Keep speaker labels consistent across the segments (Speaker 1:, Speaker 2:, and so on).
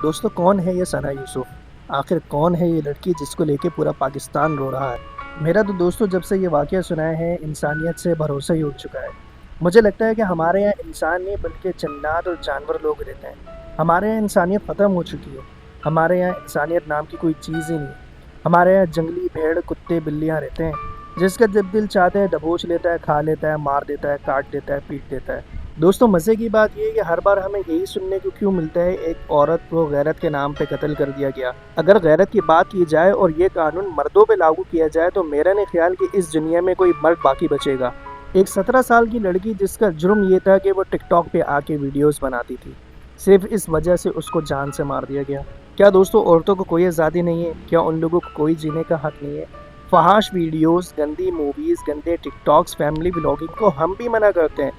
Speaker 1: दोस्तों, कौन है ये सना यूसुफ? आखिर कौन है ये लड़की जिसको लेके पूरा पाकिस्तान रो रहा है? मेरा तो दोस्तों जब से ये वाक़या सुना है इंसानियत से भरोसा ही उठ चुका है। मुझे लगता है कि हमारे यहाँ इंसान नहीं बल्कि जन्नात और जानवर लोग रहते हैं। हमारे यहाँ इंसानियत ख़त्म हो चुकी है। हमारे यहाँ इंसानियत नाम की कोई चीज़ ही नहीं है। हमारे यहाँ जंगली भेड़ कुत्ते बिल्लियाँ रहते हैं, जिसका जब दिल चाहता है दबोच लेता है, खा लेता है, मार देता है, काट देता है, पीट देता है। दोस्तों, मज़े की बात ये है कि हर बार हमें यही सुनने को क्यों मिलता है, एक औरत को गैरत के नाम पे कत्ल कर दिया गया। अगर गैरत की बात की जाए और ये कानून मर्दों पे लागू किया जाए तो मेरा नहीं ख्याल कि इस दुनिया में कोई मर्द बाकी बचेगा। एक 17 साल की लड़की जिसका जुर्म ये था कि वो टिकटॉक पे आके वीडियोस बनाती थी, सिर्फ इस वजह से उसको जान से मार दिया गया। क्या दोस्तों औरतों को कोई आज़ादी नहीं है? क्या उन लोगों को कोई जीने का हक नहीं है? फहाश वीडियोस, गंदी मूवीज़, गंदे टिकटॉक्स, फैमिली व्लॉगिंग को हम भी मना करते हैं,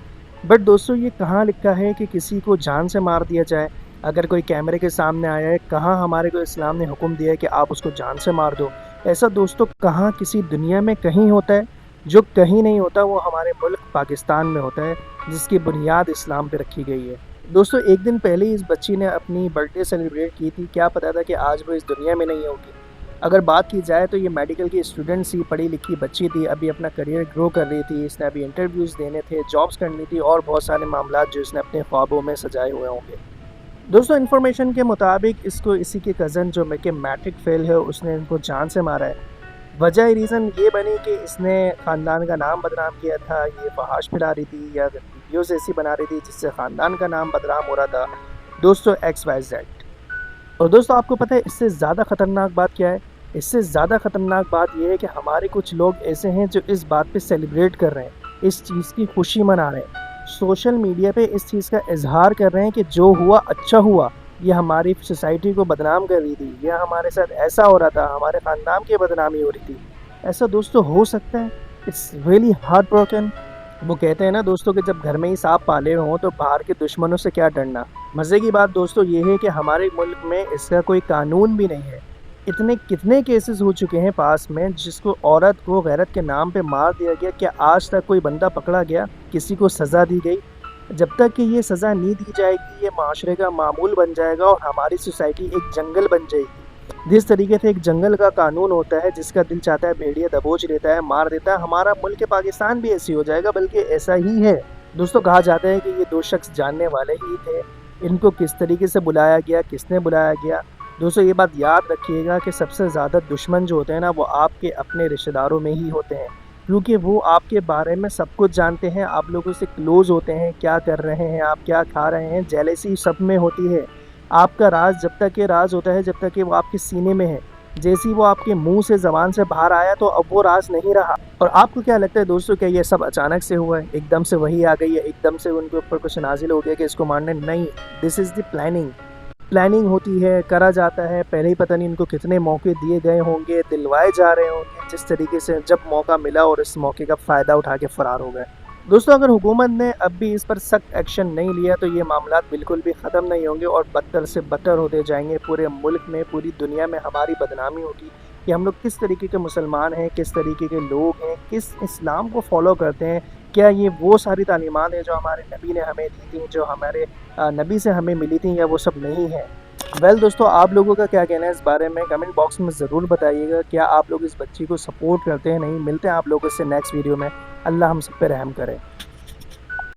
Speaker 1: बट दोस्तों ये कहाँ लिखा है कि किसी को जान से मार दिया जाए? अगर कोई कैमरे के सामने आया है, कहाँ हमारे को इस्लाम ने हुक्म दिया है कि आप उसको जान से मार दो? ऐसा दोस्तों कहाँ किसी दुनिया में कहीं होता है? जो कहीं नहीं होता वो हमारे मुल्क पाकिस्तान में होता है, जिसकी बुनियाद इस्लाम पे रखी गई है। दोस्तों, एक दिन पहले इस बच्ची ने अपनी बर्थडे सेलिब्रेट की थी। क्या पता था कि आज वो इस दुनिया में नहीं होगी। अगर बात की जाए तो ये मेडिकल की स्टूडेंट सी पढ़ी लिखी बच्ची थी, अभी अपना करियर ग्रो कर रही थी। इसने अभी इंटरव्यूज़ देने थे, जॉब्स करनी थी और बहुत सारे मामला जो इसने अपने ख्वाबों में सजाए हुए होंगे। दोस्तों, इन्फॉर्मेशन के मुताबिक इसको इसी के कज़न जो कि मैट्रिक फेल है, उसने इनको जान से मारा है। वजह रीज़न ये बनी कि इसने ख़ानदान का नाम बदनाम किया था, ये फहाश फैला रही थी या वीडियोज़ ऐसी बना रही थी जिससे ख़ानदान का नाम बदनाम हो रहा था। दोस्तों, XYZ। और दोस्तों, आपको पता है इससे ज़्यादा ख़तरनाक बात क्या है? इससे ज़्यादा ख़तरनाक बात यह है कि हमारे कुछ लोग ऐसे हैं जो इस बात पे सेलिब्रेट कर रहे हैं, इस चीज़ की खुशी मना रहे हैं, सोशल मीडिया पे इस चीज़ का इजहार कर रहे हैं कि जो हुआ अच्छा हुआ। ये हमारी सोसाइटी को बदनाम कर रही थी, या हमारे साथ ऐसा हो रहा था, हमारे ख़ानदान की बदनामी हो रही थी। ऐसा दोस्तों हो सकता है? It's really heart broken. वो कहते हैं ना दोस्तों कि जब घर में ही सांप पाले हों तो बाहर के दुश्मनों से क्या डरना। मज़े की बात दोस्तों ये है कि हमारे मुल्क में इसका कोई कानून भी नहीं है। इतने कितने केसेस हो चुके हैं पास में जिसको औरत को गैरत के नाम पे मार दिया गया। क्या आज तक कोई बंदा पकड़ा गया, किसी को सज़ा दी गई? जब तक कि ये सज़ा नहीं दी जाएगी, ये माशरे का मामूल बन जाएगा और हमारी सोसाइटी एक जंगल बन जाएगी। जिस तरीके से एक जंगल का कानून होता है, जिसका दिल चाहता है भेड़िया दबोच लेता है, मार देता है, हमारा मुल्क पाकिस्तान भी ऐसी हो जाएगा, बल्कि ऐसा ही है। दोस्तों, कहा जाता है कि ये दो शख्स जानने वाले ही थे। इनको किस तरीके से बुलाया गया, किसने बुलाया गया? दोस्तों, ये बात याद रखिएगा कि सबसे ज़्यादा दुश्मन जो होते हैं ना, वो आपके अपने रिश्तेदारों में ही होते हैं, क्योंकि वो आपके बारे में सब कुछ जानते हैं, आप लोगों से क्लोज़ होते हैं, क्या कर रहे हैं, आप क्या खा रहे हैं। जेलसी सब में होती है। आपका राज जब तक ये राज होता है, जब तक कि वो आपके सीने में है। जैसे ही वो आपके मुंह से ज़बान से बाहर आया तो अब वो राज नहीं रहा। और आपको क्या लगता है दोस्तों, क्या ये सब अचानक से हुआ है? एकदम से वही आ गई है, एकदम से उनके ऊपर कुछ नाजिल हो गया कि इसको मारने? नहीं, दिस इज़ द प्लानिंग होती है, करा जाता है। पहले ही पता नहीं इनको कितने मौके दिए गए होंगे, दिलवाए जा रहे होंगे, जिस तरीके से जब मौका मिला और इस मौके का फ़ायदा उठा के फ़रार हो गए। दोस्तों, अगर हुकूमत ने अब भी इस पर सख्त एक्शन नहीं लिया तो ये मामला बिल्कुल भी ख़त्म नहीं होंगे और बदतर से बदतर होते जाएंगे। पूरे मुल्क में, पूरी दुनिया में हमारी बदनामी होगी कि हम लोग किस तरीके के मुसलमान हैं, किस तरीके के लोग हैं, किस इस्लाम को फॉलो करते हैं। क्या ये वो सारी तालीमात हैं जो हमारे नबी ने हमें दी थी, जो हमारे नबी से हमें मिली थी, या वो सब नहीं है? वेल दोस्तों, आप लोगों का क्या कहना है इस बारे में? कमेंट बॉक्स में ज़रूर बताइएगा। क्या आप लोग इस बच्ची को सपोर्ट करते हैं? नहीं? मिलते हैं आप लोगों से नेक्स्ट वीडियो में। अल्लाह हम सब पे रहम करे।